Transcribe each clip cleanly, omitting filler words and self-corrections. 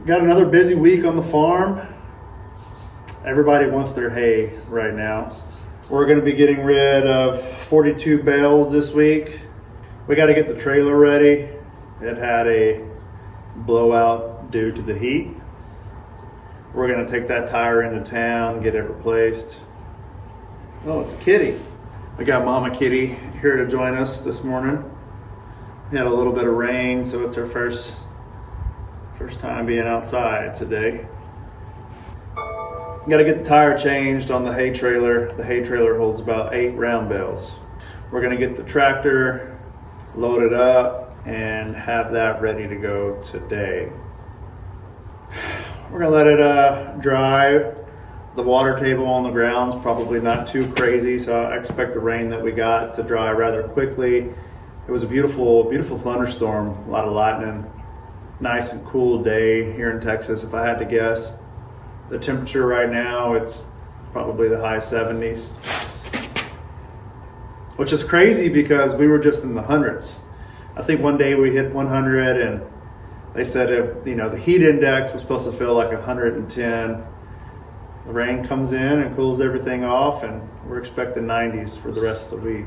Got another busy week on the farm. Everybody wants their hay right now. We're going to be getting rid of 42 bales this week. We got to get the trailer ready. It had a blowout due to the heat. We're going to take that tire into town, get it replaced. Oh, it's a kitty. We got Mama Kitty here to join us this morning. We had a little bit of rain, so it's our first time being outside today. Got to get the tire changed on the hay trailer. The hay trailer holds about 8 round bales. We're going to get the tractor loaded up and have that ready to go today. We're going to let it dry. The water table on the ground's probably not too crazy, so I expect the rain that we got to dry rather quickly. It was a beautiful thunderstorm, a lot of lightning. Nice and cool day here in Texas, if I had to guess. The temperature right now, it's probably the high 70s. Which is crazy because we were just in the hundreds. I think one day we hit 100 and they said the heat index was supposed to feel like 110. The rain comes in and cools everything off, and we're expecting 90s for the rest of the week.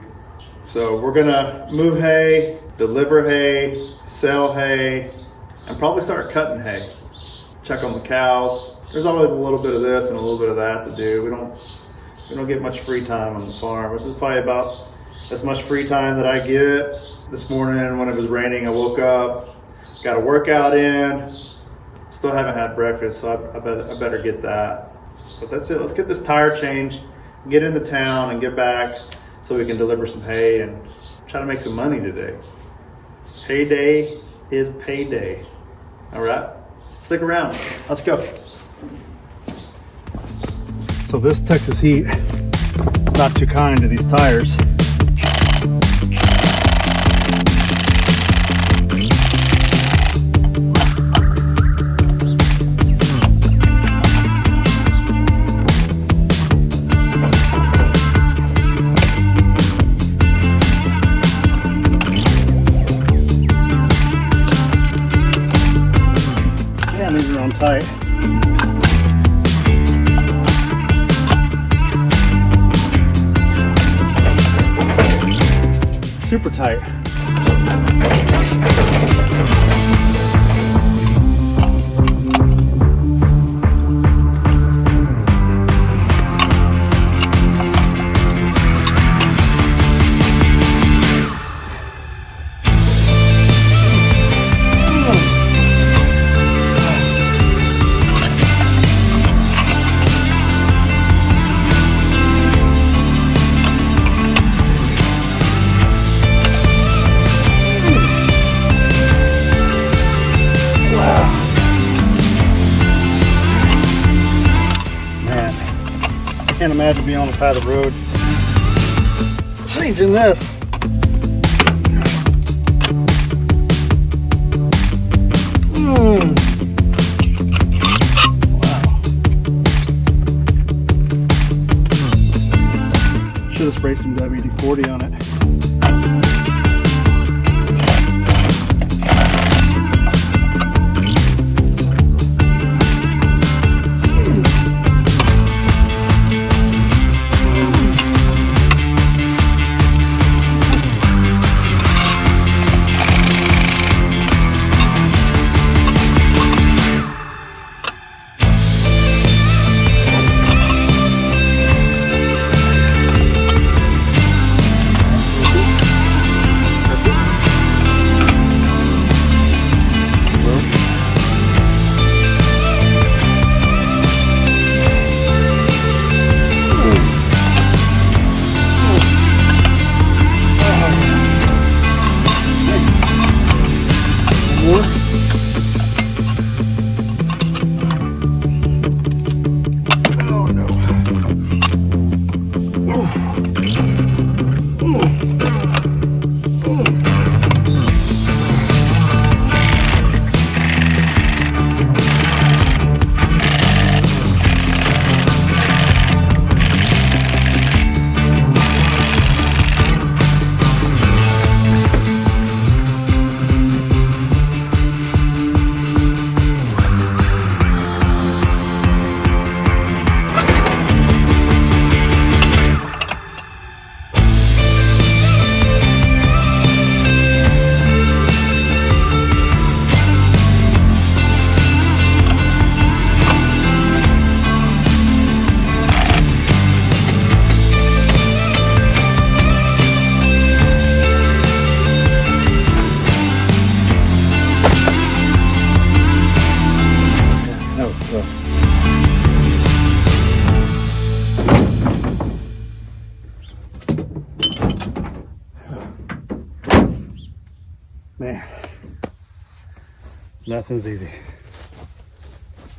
So we're gonna move hay, deliver hay, sell hay, and probably start cutting hay. Check on the cows. There's always a little bit of this and a little bit of that to do. We don't get much free time on the farm. This is probably about as much free time that I get. This morning when it was raining, I woke up, got a workout in. Still haven't had breakfast, so I better get that. But that's it. Let's get this tire changed, get into town, and get back so we can deliver some hay and try to make some money today. Hay day is payday. All right, stick around. Let's go. So this Texas heat is not too kind to these tires. Tight. Super tight. Can't imagine being on the side of the road changing this. Wow. Should have sprayed some WD-40 on it. Man, nothing's easy.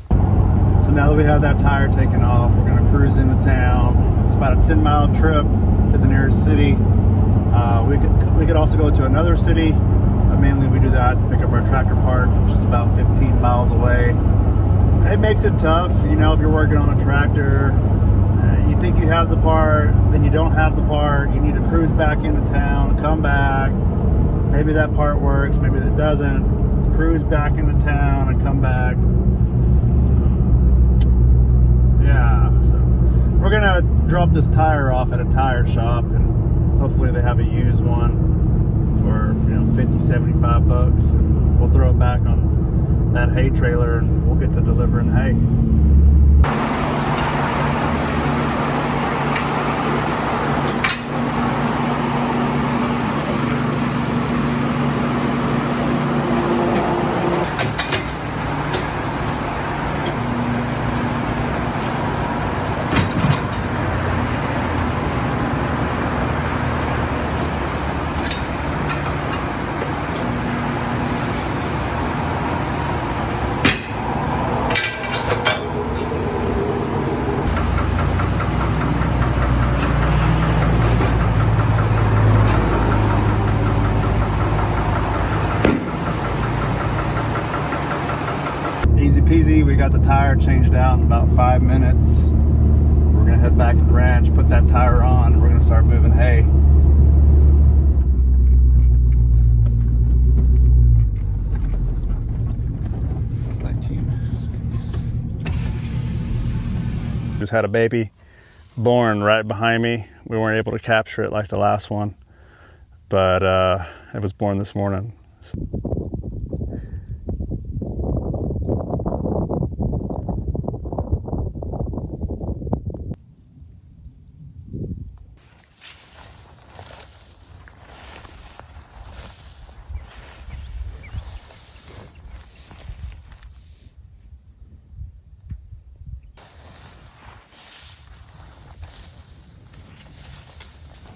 So now that we have that tire taken off, we're gonna cruise into town. It's about a 10-mile trip to the nearest city. We could also go to another city, but mainly we do that to pick up our tractor parts, which is about 15 miles away. It makes it tough, you know, if you're working on a tractor, you think you have the part, then you don't have the part, you need to cruise back into town, come back, maybe that part works, maybe it doesn't, cruise back into town and come back. Yeah, so we're gonna drop this tire off at a tire shop, and hopefully they have a used one for, you know, 50, 75 bucks, and we'll throw it back on that hay trailer and we'll get to delivering hay. Easy peasy, we got the tire changed out in about 5 minutes. We're gonna head back to the ranch, put that tire on, and we're gonna start moving hay. It's 19. Just had a baby born right behind me. We weren't able to capture it like the last one, but it was born this morning.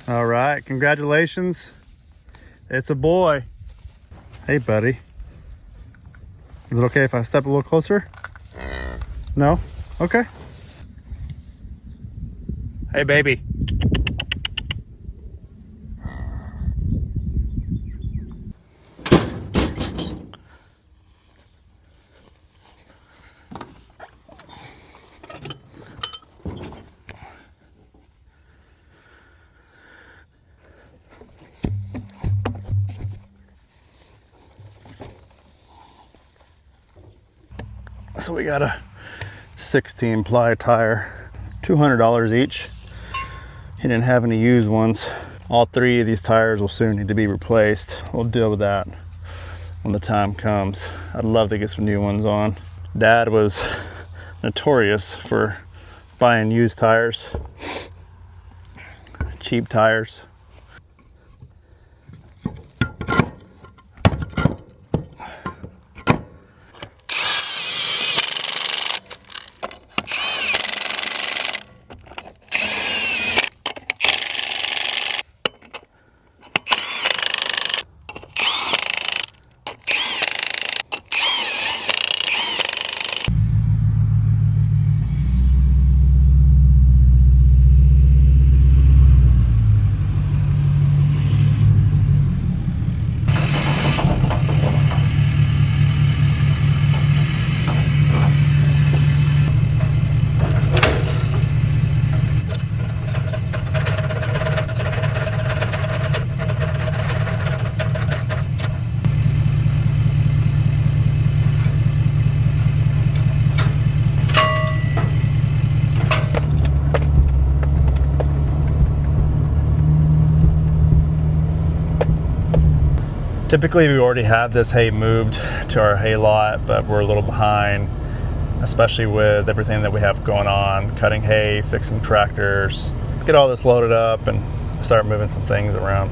All right, congratulations. It's a boy. Hey, buddy. Is it okay if I step a little closer? No? Okay. Hey, baby. So we got a 16 ply tire, $200 each. He didn't have any used ones. All 3 of these tires will soon need to be replaced. We'll deal with that when the time comes. I'd love to get some new ones on. Dad was notorious for buying used tires, cheap tires. Typically we already have this hay moved to our hay lot, but we're a little behind, especially with everything that we have going on, cutting hay, fixing tractors. Let's get all this loaded up and start moving some things around.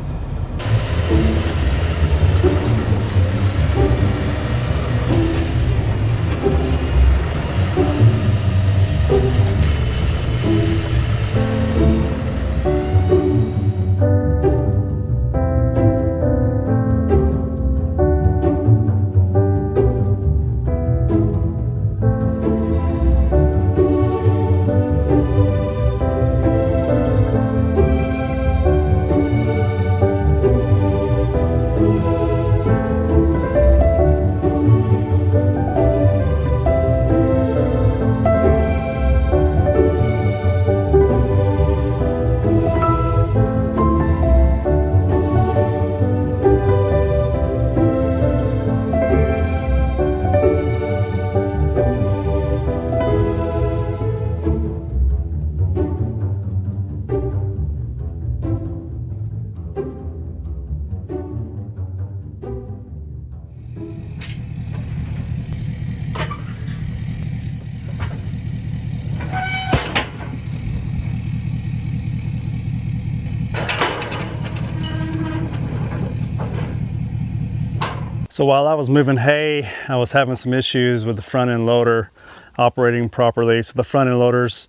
So while I was moving hay, I was having some issues with the front end loader operating properly. So the front end loaders,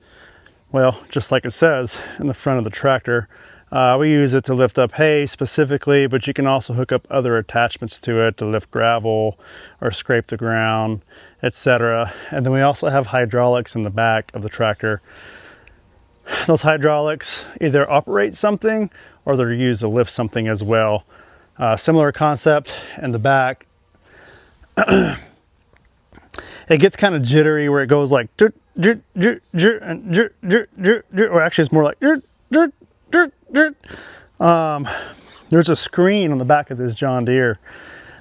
well, just like it says in the front of the tractor, we use it to lift up hay specifically, but you can also hook up other attachments to it to lift gravel or scrape the ground, etc. And then we also have hydraulics in the back of the tractor. Those hydraulics either operate something or they're used to lift something as well. Similar concept in the back. It gets kind of jittery where it goes like or actually it's more like there's a screen on the back of this John Deere.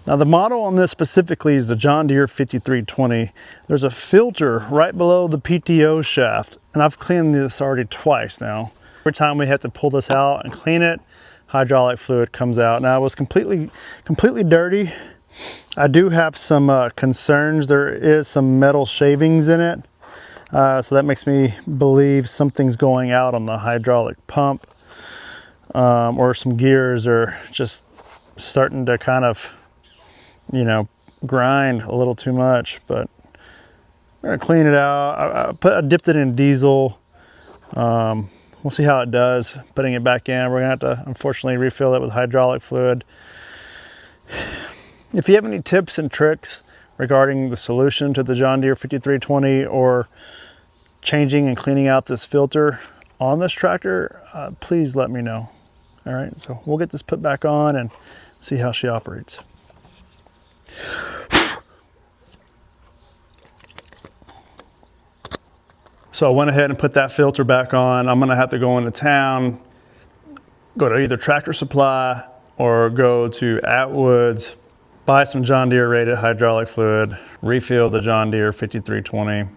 Now the model on this specifically is the John Deere 5320. There's a filter right below the PTO shaft, and I've cleaned this already twice now. Every time we have to pull this out and clean it, hydraulic fluid comes out. Now it was completely dirty. I do have some concerns. There is some metal shavings in it, so that makes me believe something's going out on the hydraulic pump, or some gears are just starting to kind of, you know, grind a little too much. But we're gonna clean it out. I dipped it in diesel. We'll see how it does putting it back in. We're gonna have to unfortunately refill it with hydraulic fluid. If you have any tips and tricks regarding the solution to the John Deere 5320 or changing and cleaning out this filter on this tractor, please let me know. All right, so we'll get this put back on and see how she operates. So I went ahead and put that filter back on. I'm gonna have to go into town, go to either Tractor Supply or go to Atwood's, buy some John Deere rated hydraulic fluid, refill the John Deere 5320.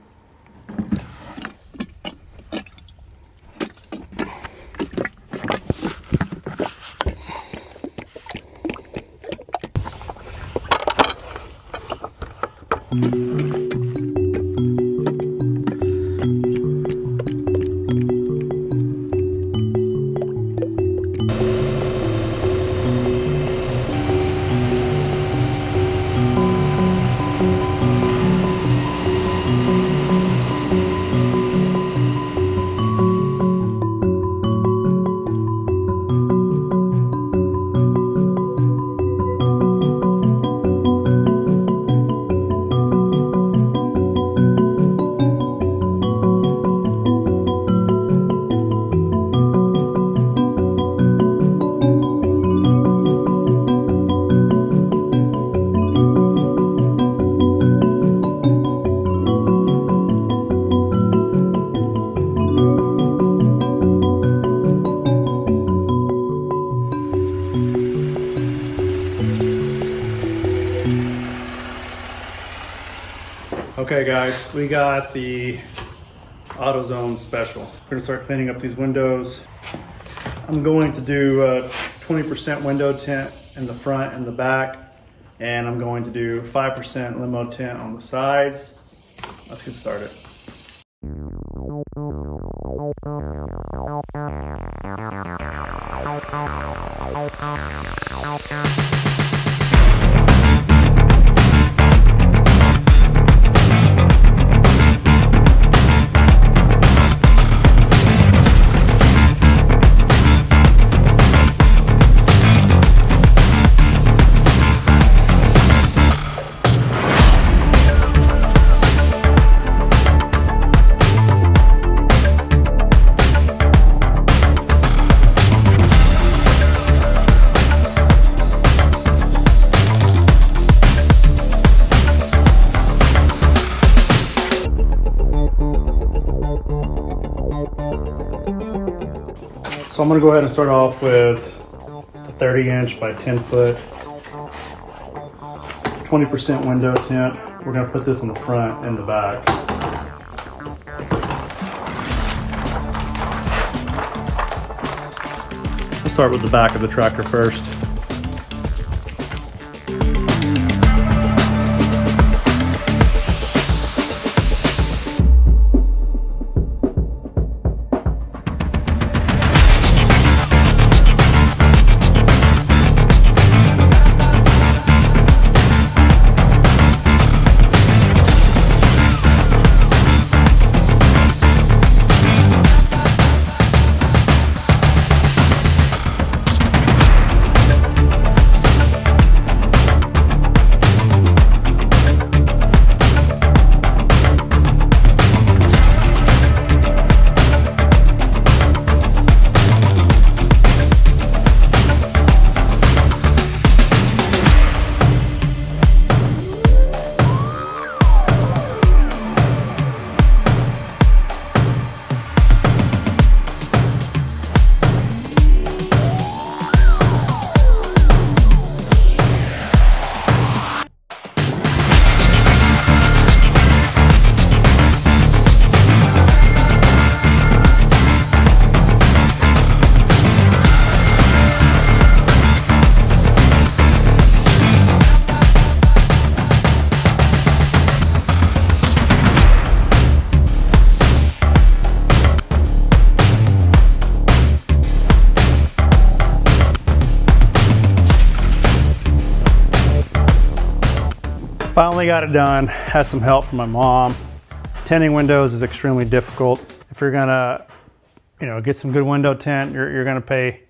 Okay guys, we got the AutoZone special. We're gonna start cleaning up these windows. I'm going to do 20% window tint in the front and the back, and I'm going to do 5% limo tint on the sides. Let's get started. So I'm gonna go ahead and start off with a 30-inch by 10-foot, 20% window tint. We're gonna put this in the front and the back. We'll start with the back of the tractor first. Finally got it done. Had some help from my mom. Tinting windows is extremely difficult. If you're gonna, get some good window tint, you're gonna pay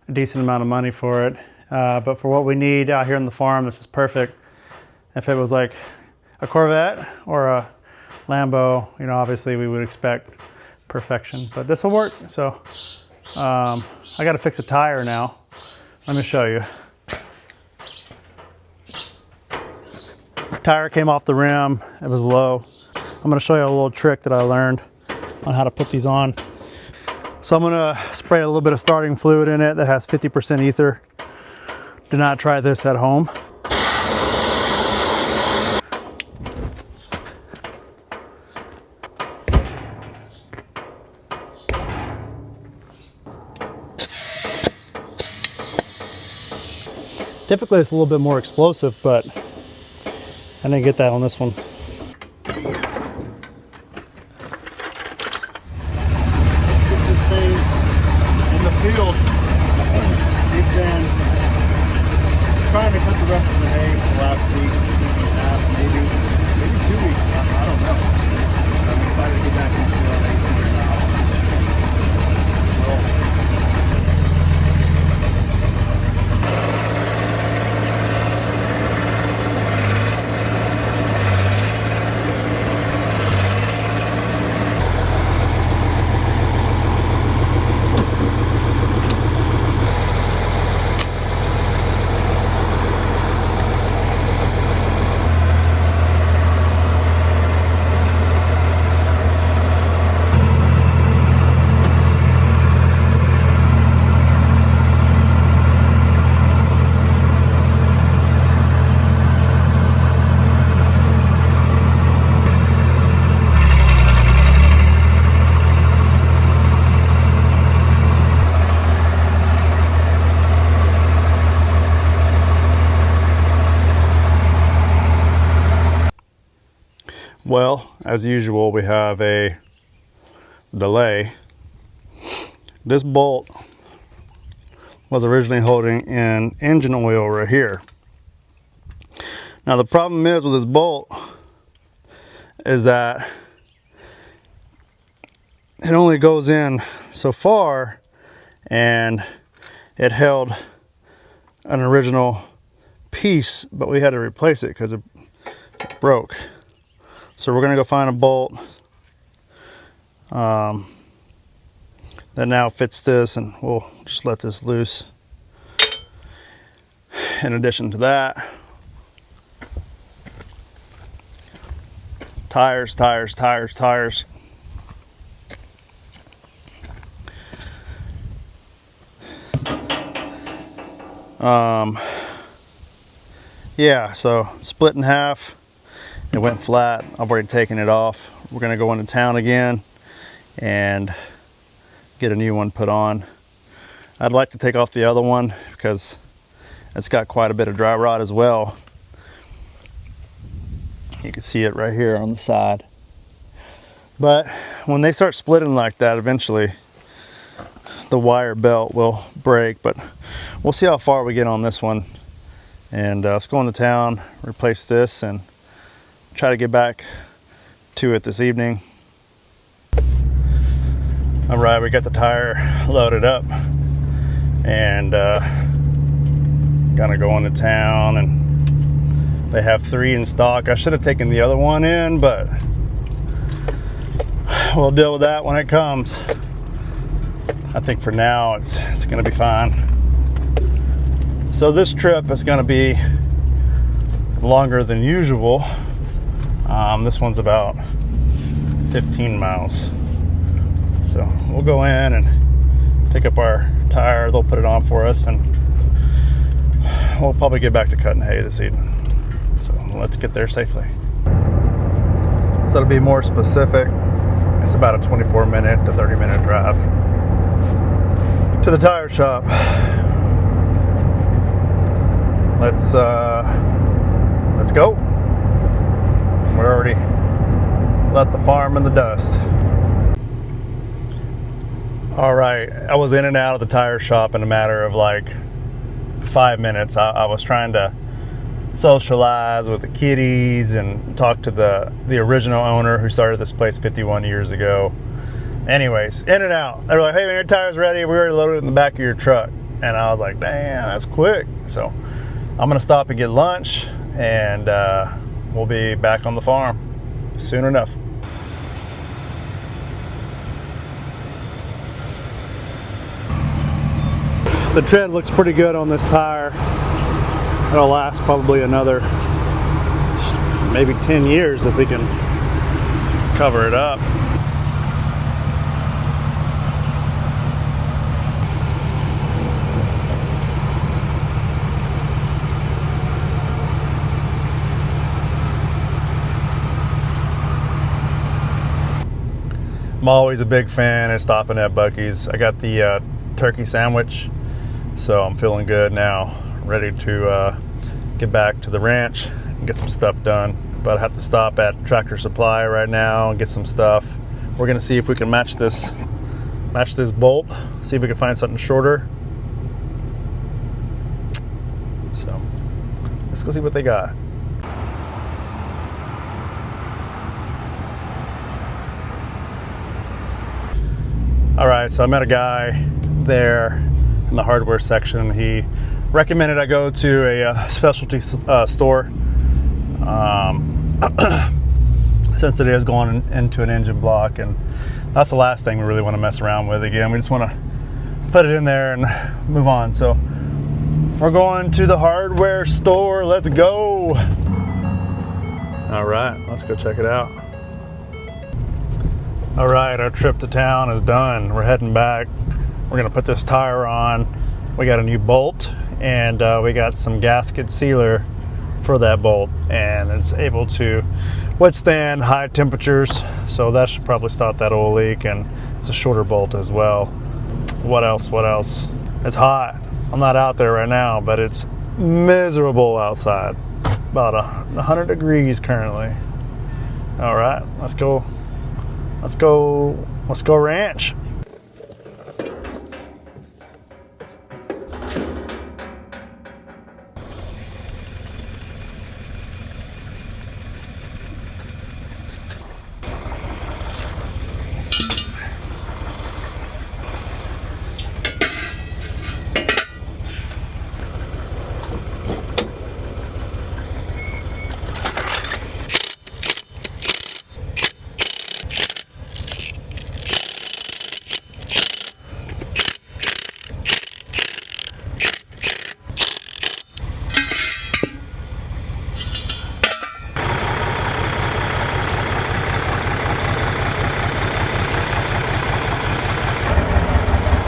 a decent amount of money for it. But for what we need out here on the farm, this is perfect. If it was like a Corvette or a Lambo, obviously we would expect perfection, but this will work. So I got to fix a tire now. Let me show you. Tire came off the rim. It was low. I'm going to show you a little trick that I learned on how to put these on. So I'm going to spray a little bit of starting fluid in it that has 50% ether. Do not try this at home. Typically it's a little bit more explosive, but I didn't get that on this one. Get this thing in the field. We've been trying to cut the rest of the hay for the last week and a half, maybe 2 weeks. I don't know. I'm excited to get back into the hay season now. Well, as usual, we have a delay. This bolt was originally holding in engine oil right here. Now the problem is with this bolt is that it only goes in so far, and it held an original piece, but we had to replace it because it broke. So we're gonna go find a bolt that now fits this, and we'll just let this loose. In addition to that, tires. Yeah, so split in half. It went flat. I've already taken it off. We're gonna go into town again and get a new one put on. I'd like to take off the other one because it's got quite a bit of dry rot as well. You can see it right here on the side. But when they start splitting like that, eventually the wire belt will break, but we'll see how far we get on this one. And let's go into town, replace this, and try to get back to it this evening. All right, we got the tire loaded up and gonna go into town, and they have 3 in stock. I should have taken the other one in, but we'll deal with that when it comes. I think for now it's gonna be fine. So this trip is gonna be longer than usual. This one's about 15 miles. So we'll go in and pick up our tire. They'll put it on for us, and we'll probably get back to cutting hay this evening. So let's get there safely. So to be more specific, it's about a 24-minute to 30-minute drive to the tire shop. Let's go. We're already left the farm in the dust. All right, I was in and out of the tire shop in a matter of like 5 minutes. I was trying to socialize with the kiddies and talk to the original owner who started this place 51 years ago. Anyways, in and out. They were like, hey man, your tire's ready. We already loaded it in the back of your truck. And I was like, damn, that's quick. So I'm gonna stop and get lunch, and we'll be back on the farm soon enough. The tread looks pretty good on this tire. It'll last probably another maybe 10 years if we can cover it up. I'm always a big fan of stopping at Buc-ee's. I got the turkey sandwich, so I'm feeling good now, ready to get back to the ranch and get some stuff done. But I have to stop at Tractor Supply right now and get some stuff. We're gonna see if we can match this bolt, see if we can find something shorter. So let's go see what they got. All right, so I met a guy there in the hardware section. He recommended I go to a specialty store since it is going into an engine block, and that's the last thing we really want to mess around with again. We just want to put it in there and move on. So we're going to the hardware store. Let's go. All right, let's go check it out. All right, our trip to town is done. We're heading back. We're gonna put this tire on. We got a new bolt, and we got some gasket sealer for that bolt, and it's able to withstand high temperatures, so that should probably stop that oil leak. And it's a shorter bolt as well. What else? It's hot. I'm not out there right now, but it's miserable outside. About 100 degrees currently. All right, let's go ranch.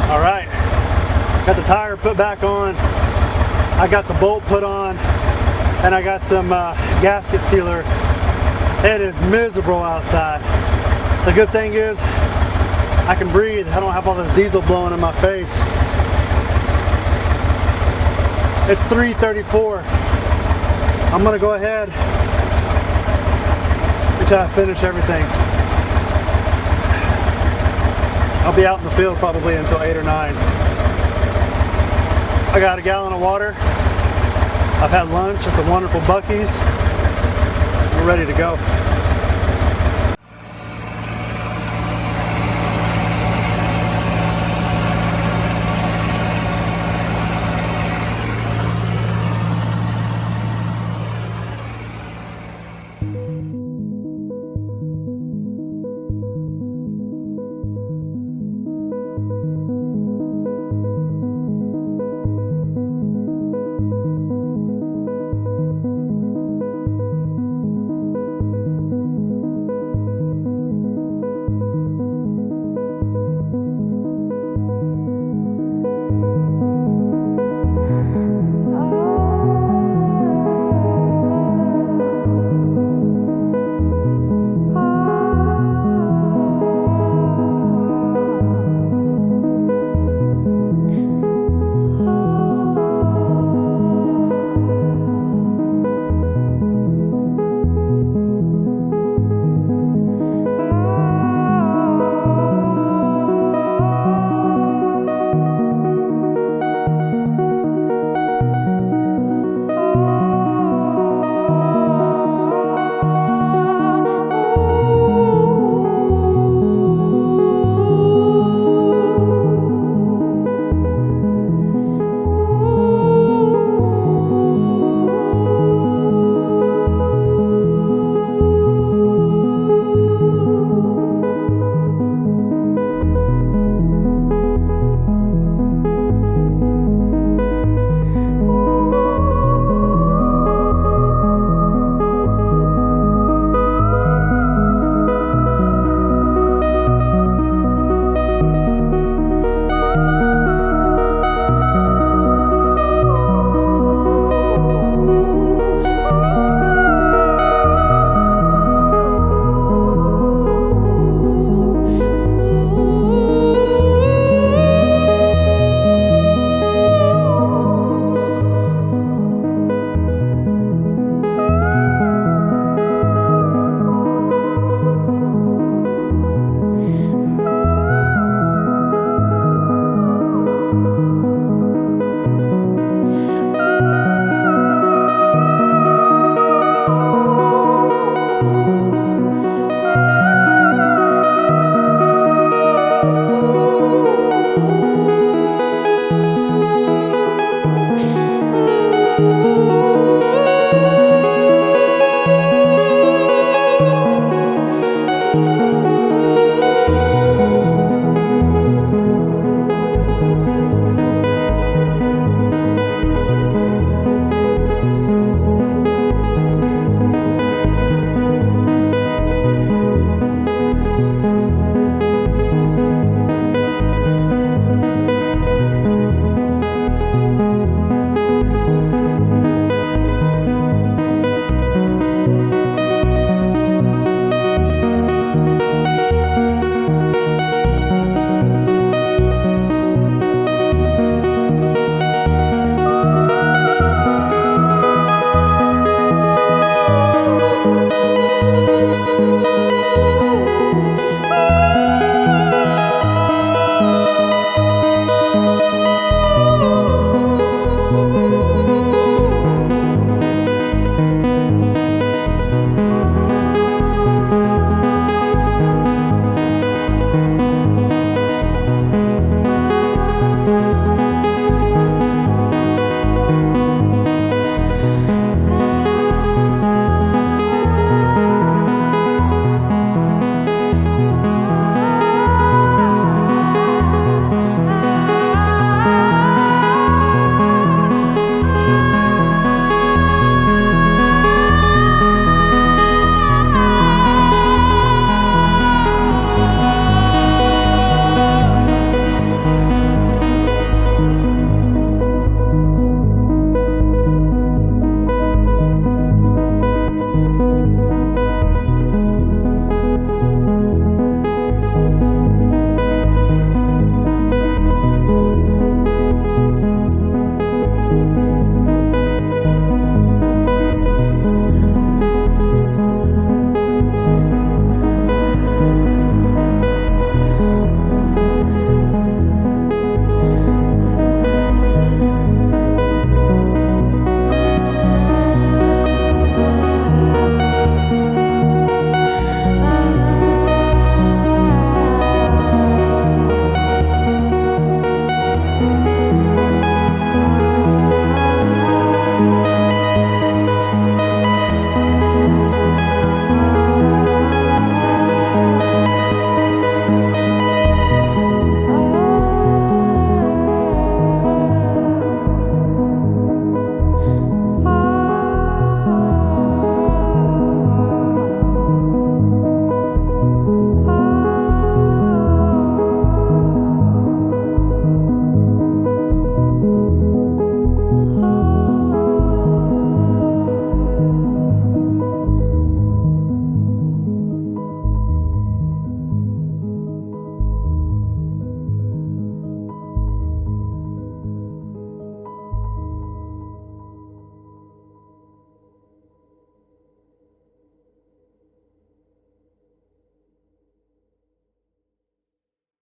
All right, got the tire put back on, I got the bolt put on, and I got some gasket sealer. It is miserable outside. The good thing is I can breathe. I don't have all this diesel blowing in my face. It's 3:34. I'm gonna go ahead until I finish everything. I'll be out in the field probably until 8 or 9. I got a gallon of water. I've had lunch at the wonderful Buc-ee's. We're ready to go.